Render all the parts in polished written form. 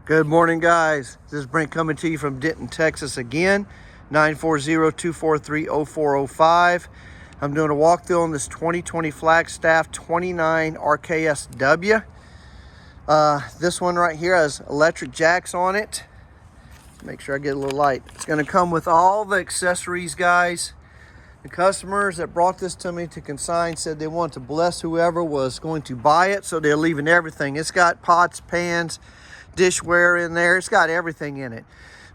Good morning, guys. This is Brent coming to you from Denton, Texas again. 940-243-0405. I'm doing a walkthrough on this 2020 Flagstaff 29Rksw. This one right here has electric jacks on it. Make sure I get a little light. It's going to come with all the accessories, guys. The customers that brought this to me to consign said they want to bless whoever was going to buy it, so they're leaving everything. It's got pots, pans, dishware in there. It's got everything in it.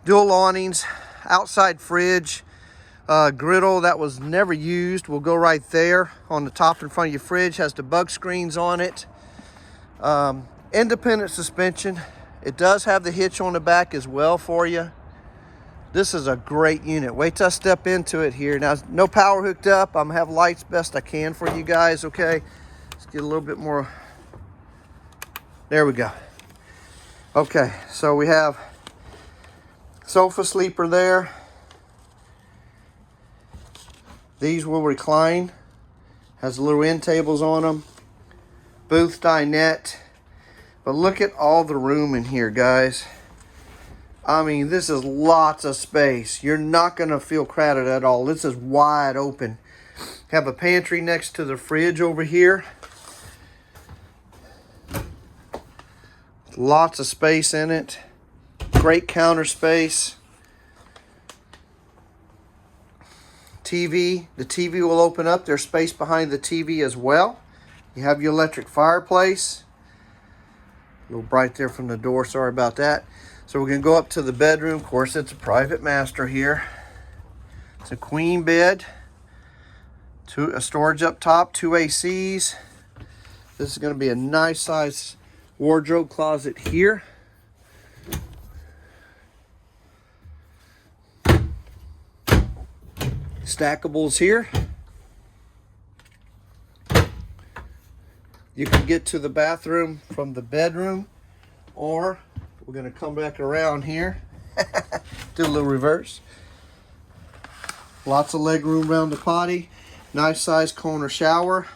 Dual awnings, outside fridge, griddle that was never used will go right there on the top in front of your fridge. Has the bug screens on it. Independent suspension. It does have the hitch on the back as well for you. This is a great unit. Wait till I step into it here. Now, no power hooked up. I'm gonna have lights best I can for you guys, okay? Let's get a little bit more. There we go. Okay, so we have sofa sleeper there. These will recline. Has little end tables on them. Booth dinette. But look at all the room in here, guys. I mean, this is lots of space. You're not going to feel crowded at all. This is wide open. Have a pantry next to the fridge over here. Lots of space in it. Great counter space. TV. The TV will open up. There's space behind the TV as well. You have your electric fireplace. A little bright there from the door. Sorry about that. So we're going to go up to the bedroom. Of course, it's a private master here. It's a queen bed. A storage up top. 2 ACs. This is going to be a nice size wardrobe closet here. Stackables here. You can get to the bathroom from the bedroom, or we're going to come back around here. Do a little reverse. Lots of leg room around the potty. Nice size corner shower.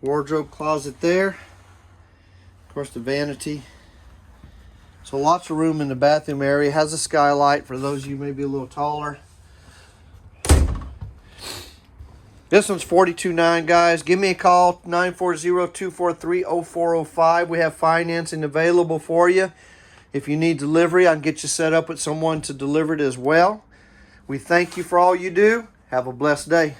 Wardrobe closet there. Of course, the vanity. So lots of room in the bathroom area. Has a skylight for those of you maybe a little taller. This one's $42,900, guys. Give me a call, 940-243-0405. We have financing available for you. If you need delivery, I can get you set up with someone to deliver it as well. We thank you for all you do. Have a blessed day.